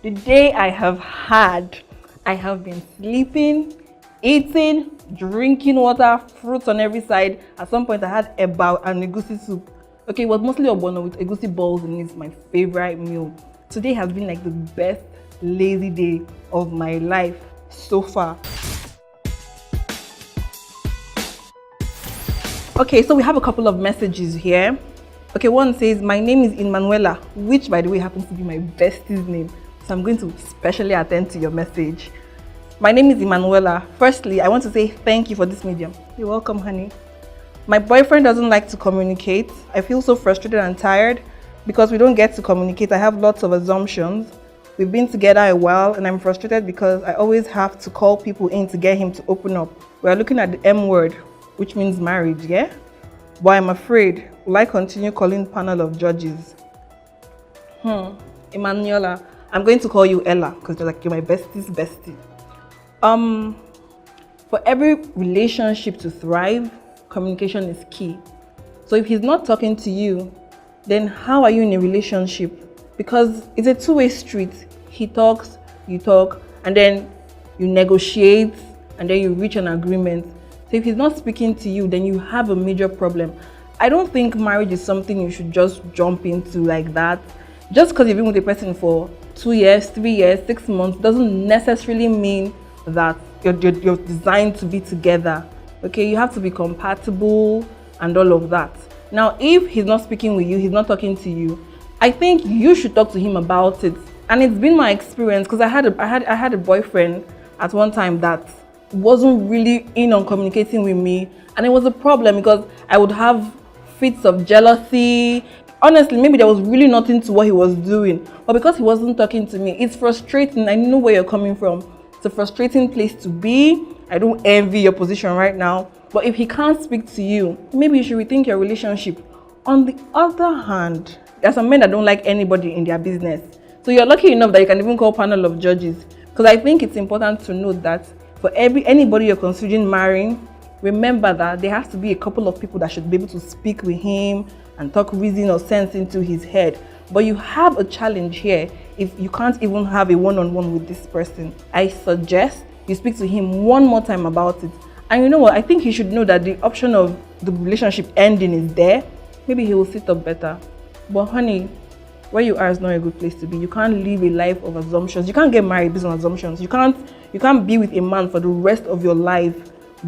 The day I have been sleeping, eating, drinking water, fruits on every side. At some point I had eba and egusi soup. Okay, it was mostly ogbono with egusi balls, and it's my favorite meal. Today has been like the best lazy day of my life so far. Okay, so we have a couple of messages here. Okay, one says, my name is Manuela, which by the way happens to be my bestie's name. So I'm going to specially attend to your message. My name is Emanuela. Firstly, I want to say thank you for this medium. You're welcome, honey. My boyfriend doesn't like to communicate. I feel so frustrated and tired because we don't get to communicate. I have lots of assumptions. We've been together a while and I'm frustrated because I always have to call people in to get him to open up. We're looking at the M word, which means marriage, yeah? But I'm afraid, will I continue calling panel of judges? Emanuela, I'm going to call you Ella because you're my bestie's bestie. For every relationship to thrive, communication is key. So if he's not talking to you, then how are you in a relationship? Because it's a two-way street. He talks, you talk, and then you negotiate, and then you reach an agreement. So if he's not speaking to you, then you have a major problem. I don't think marriage is something you should just jump into like that. Just because you've been with a person for 2 years, 3 years, 6 months doesn't necessarily mean that you're designed to be together. Okay, you have to be compatible and all of that. Now, if he's not speaking with you, he's not talking to you, I think you should talk to him about it. And it's been my experience because I had a boyfriend at one time that wasn't really in on communicating with me, and it was a problem because I would have fits of jealousy. Honestly, maybe there was really nothing to what he was doing, but because he wasn't talking to me, it's frustrating. I know where you're coming from. It's a frustrating place to be. I don't envy your position right now, but if he can't speak to you, maybe you should rethink your relationship. On the other hand, there are some men that don't like anybody in their business, so you're lucky enough that you can even call panel of judges, because I think it's important to note that for anybody you're considering marrying, remember that there has to be a couple of people that should be able to speak with him and talk reason or sense into his head. But you have a challenge here if you can't even have a one-on-one with this person. I suggest you speak to him one more time about it. And you know what? I think he should know that the option of the relationship ending is there. Maybe he will sit up better. But honey, where you are is not a good place to be. You can't live a life of assumptions. You can't get married based on assumptions. You can't be with a man for the rest of your life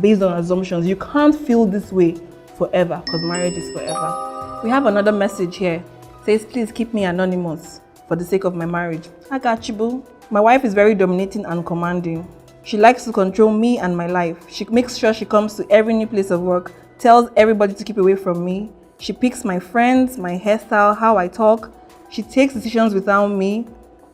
based on assumptions. You can't feel this way forever, because marriage is forever. We have another message here. It says, please keep me anonymous for the sake of my marriage. I got you, boo. My wife is very dominating and commanding. She likes to control me and my life. She makes sure she comes to every new place of work, tells everybody to keep away from me. She picks my friends, my hairstyle, how I talk. She takes decisions without me,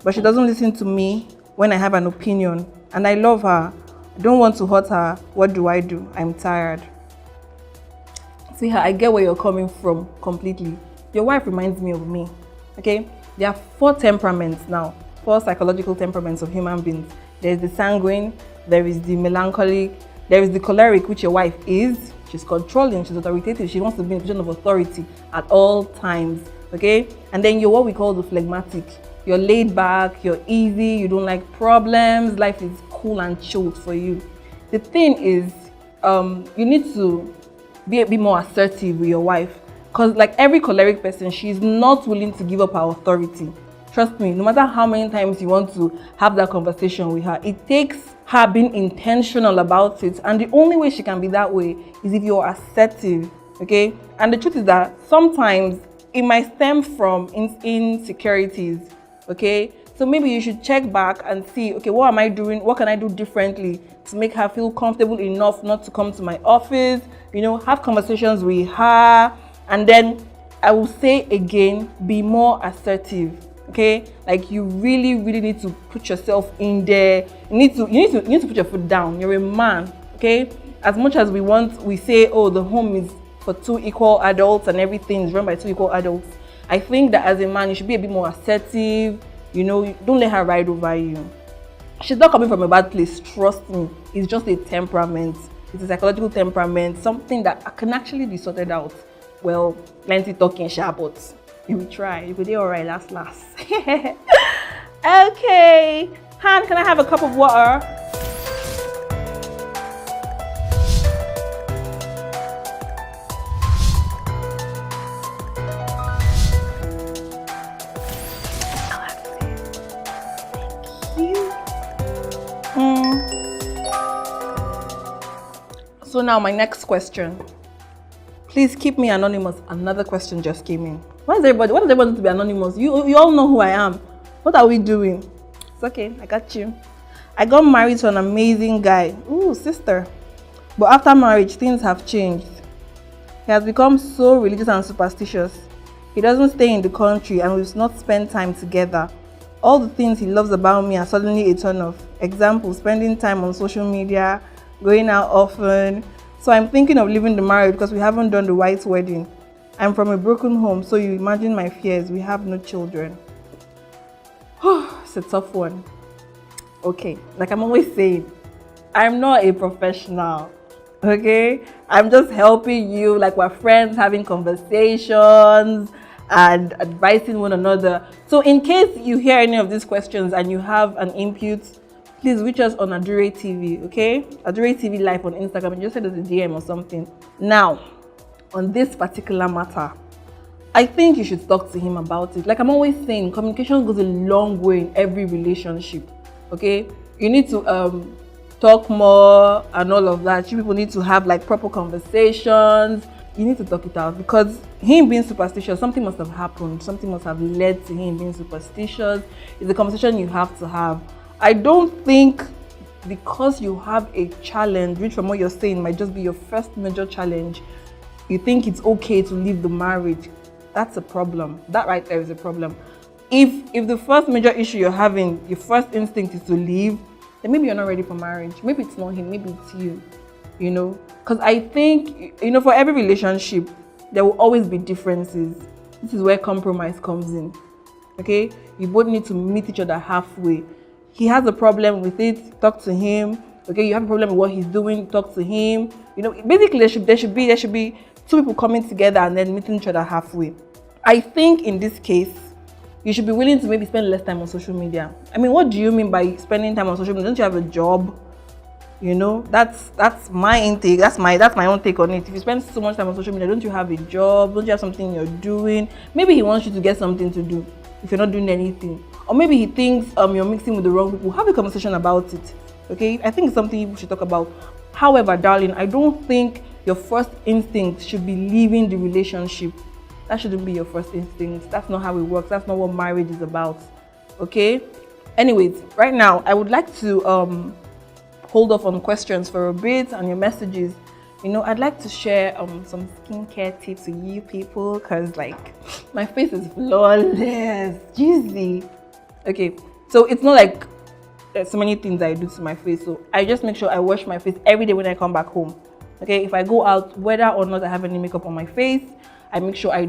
but she doesn't listen to me when I have an opinion. And I love her. I don't want to hurt her. What do? I'm tired. See, I get where you're coming from completely. Your wife reminds me of me. Okay? There are 4 temperaments now. 4 psychological temperaments of human beings. There's the sanguine, there is the melancholic, there is the choleric, which your wife is. She's controlling, she's authoritative, she wants to be in a position of authority at all times. Okay? And then you're what we call the phlegmatic. You're laid back, you're easy, you don't like problems, life is cool and chilled for you. The thing is, you need to be a bit more assertive with your wife, because like every choleric person, she's not willing to give up her authority. Trust me, no matter how many times you want to have that conversation with her, it takes her being intentional about it, and the only way she can be that way is if you're assertive. Okay? And the truth is that sometimes it might stem from insecurities. Okay, so maybe you should check back and see, okay, what am I doing? What can I do differently to make her feel comfortable enough not to come to my office? You know, have conversations with her. And then I will say again, be more assertive. Okay, like you really need to put yourself in there. You need to put your foot down. You're a man. Okay, as much as we say, oh, the home is for 2 equal adults and everything is run by 2 equal adults. I think that as a man, you should be a bit more assertive. You know, don't let her ride over you. She's not coming from a bad place, trust me. It's just a temperament. It's a psychological temperament, something that can actually be sorted out. Well, plenty talking, but you will try. You will do all right, last. Okay. Han, can I have a cup of water? So now my next question. Please keep me anonymous. Another question just came in. Why does everybody to be anonymous? You all know who I am. What are we doing? It's okay, I got you. I got married to an amazing guy. Ooh, sister. But after marriage, things have changed. He has become so religious and superstitious. He doesn't stay in the country and we've not spent time together. All the things he loves about me are suddenly a turn off. Example, spending time on social media, going out often. So I'm thinking of leaving the marriage because we haven't done the white wedding. I'm from a broken home, so you imagine my fears. We have no children. It's a tough one. Okay, like I'm always saying, I'm not a professional. Okay, I'm just helping you, like we're friends having conversations and advising one another. So in case you hear any of these questions and you have an input, please reach us on AdureTV, okay? AdureTV Live on Instagram, and just send us a DM or something. Now, on this particular matter, I think you should talk to him about it. Like I'm always saying, communication goes a long way in every relationship, okay? You need to talk more and all of that. You people need to have like proper conversations. You need to talk it out because him being superstitious, something must have happened. Something must have led to him being superstitious. It's a conversation you have to have. I don't think because you have a challenge, which from what you're saying might just be your first major challenge, you think it's okay to leave the marriage. That's a problem. That right there is a problem. If the first major issue you're having, your first instinct is to leave, then maybe you're not ready for marriage. Maybe it's not him, maybe it's you, you know? Because I think, you know, for every relationship, there will always be differences. This is where compromise comes in, okay? You both need to meet each other halfway. He has a problem with it, talk to him. Okay, you have a problem with what he's doing, talk to him. You know, basically there should be two people coming together and then meeting each other halfway. I think in this case, you should be willing to maybe spend less time on social media. I mean, what do you mean by spending time on social media? Don't you have a job? You know, that's my intake. That's my own take on it. If you spend so much time on social media, don't you have a job? Don't you have something you're doing? Maybe he wants you to get something to do if you're not doing anything. Or maybe he thinks you're mixing with the wrong people. Have a conversation about it. Okay? I think it's something you should talk about. However, darling, I don't think your first instinct should be leaving the relationship. That shouldn't be your first instinct. That's not how it works. That's not what marriage is about. Okay? Anyways, right now, I would like to hold off on questions for a bit and your messages. You know, I'd like to share some skincare tips with you people because, like, my face is flawless, juicy. Okay, so it's not like there's so many things I do to my face. So I just make sure I wash my face every day when I come back home. Okay, if I go out, whether or not I have any makeup on my face, I make sure I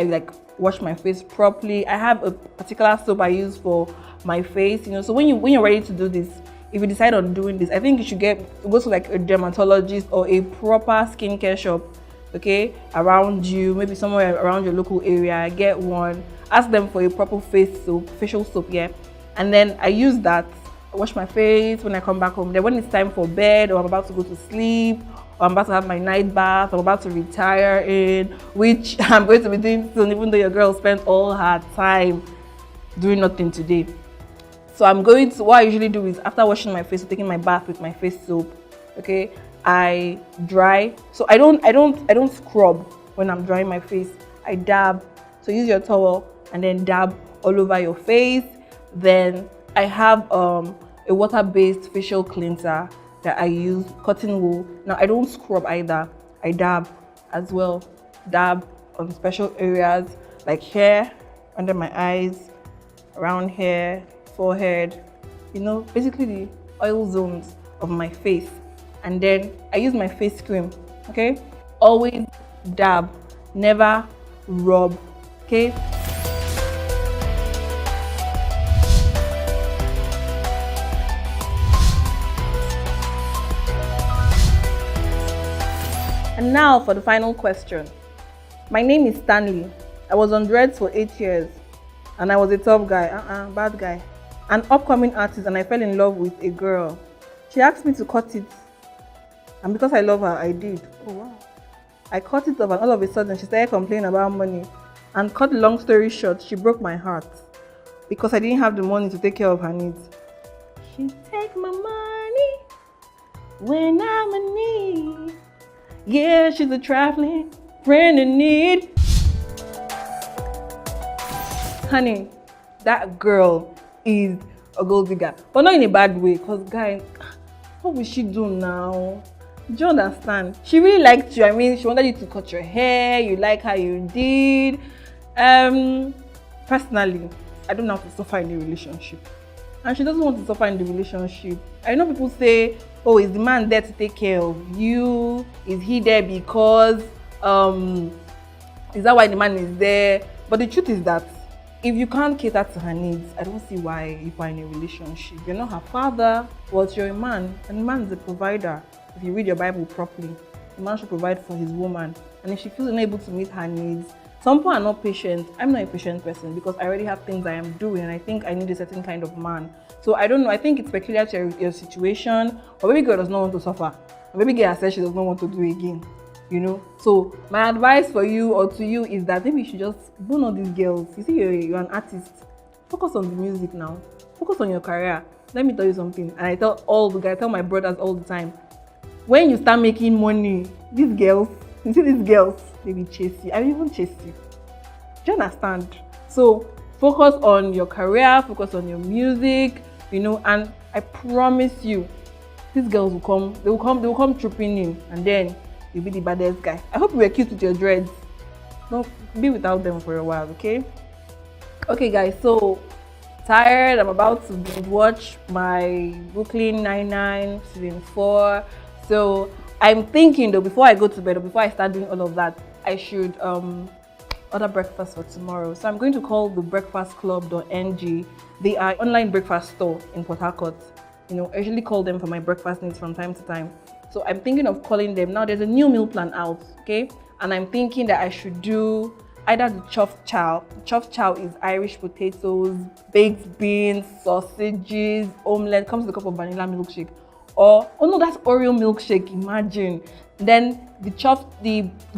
like wash my face properly. I have a particular soap I use for my face. You know, so when you're ready to do this, if you decide on doing this, I think you should go to like a dermatologist or a proper skincare shop, okay, around you, maybe somewhere around your local area. Get one, ask them for a proper facial soap, yeah. And then I use that, wash my face when I come back home. Then when it's time for bed, or I'm about to go to sleep, or I'm about to have my night bath, or I'm about to retire in, which I'm going to be doing soon, even though your girl spent all her time doing nothing today. So what I usually do is after washing my face, taking my bath with my face soap, okay, I dry. So I don't scrub when I'm drying my face. I dab. So use your towel and then dab all over your face. Then I have a water-based facial cleanser that I use, cotton wool. Now I don't scrub either. I dab as well. Dab on special areas like hair, under my eyes, around here, forehead, you know, basically the oil zones of my face. And then I use my face cream, okay? Always dab, never rub, okay? And now for the final question. My name is Stanley. I was on dreads for 8 years and I was a tough guy, bad guy. an upcoming artist, and I fell in love with a girl. She asked me to cut it, and because I love her, I did. Oh wow. I cut it off, and all of a sudden she started complaining about money. And cut the long story short, she broke my heart because I didn't have the money to take care of her needs. She take my money when I'm in need. Yeah, she's a traveling friend in need. Honey, that girl is a gold digger, but not in a bad way. Cause guys, what will she do now? Do you understand? She really liked you. I mean, she wanted you to cut your hair. You like how you did. Personally, I don't know how to suffer in a relationship, and she doesn't want to suffer in the relationship. I know people say, "Oh, is the man there to take care of you? Is he there because is that why the man is there?" But the truth is that if you can't cater to her needs, I don't see why you are in a relationship. You're not her father, but you're a man, and the man is a provider. If you read your Bible properly, the man should provide for his woman. And if she feels unable to meet her needs, some people are not patient. I'm not a patient person because I already have things I am doing, and I think I need a certain kind of man. So I don't know. I think it's peculiar to your situation. But baby girl does not want to suffer. Baby girl says she does not want to do it again. You know. So my advice for you or to you is that maybe you should just bone all these girls. You see, you're an artist. Focus on the music now. Focus on your career. Let me tell you something. And I tell my brothers all the time. When you start making money, these girls, you see these girls, they will chase you. I will even chase you. Do you understand? So focus on your career, focus on your music, you know, and I promise you, these girls will come, they will come trooping in, and then you'll be the baddest guy. I hope you were cute with your dreads. Don't be without them for a while, okay? Okay guys, so tired. I'm about to watch my Brooklyn Nine-Nine season 4. So I'm thinking though, before I go to bed or before I start doing all of that, I should order breakfast for tomorrow. So I'm going to call the breakfastclub.ng. They are an online breakfast store in Port Harcourt. You know, I usually call them for my breakfast needs from time to time. So I'm thinking of calling them. Now there's a new meal plan out, okay? And I'm thinking that I should do either the chuffed chow. Chuffed chow is Irish potatoes, baked beans, sausages, omelette, comes with a cup of vanilla milkshake. Or, oh no, that's Oreo milkshake, imagine. Then the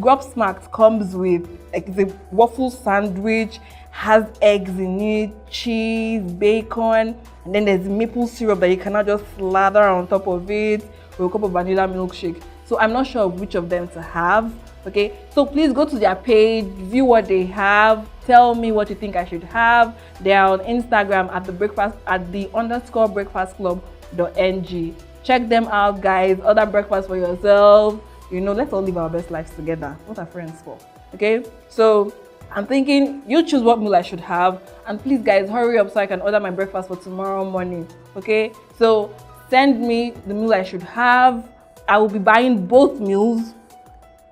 grub smacks comes with like the waffle sandwich, has eggs in it, cheese, bacon, and then there's maple syrup that you cannot just slather on top of it with a cup of vanilla milkshake. So I'm not sure of which of them to have. Okay, so please go to their page, view what they have, tell me what you think I should have. They are on Instagram at _breakfastclub.ng. Check them out, guys. Order breakfast for yourself. You know, let's all live our best lives together. What are friends for? Okay, so I'm thinking you choose what meal I should have, and please guys hurry up so I can order my breakfast for tomorrow morning. Okay, so send me the meal I should have. I will be buying both meals.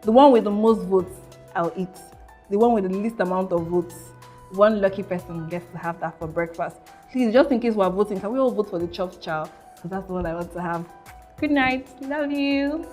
The one with the most votes, I'll eat. The one with the least amount of votes, one lucky person gets to have that for breakfast. Please, just in case we're voting, can we all vote for the chopped chow? Because that's the one I want to have. Good night. Love you.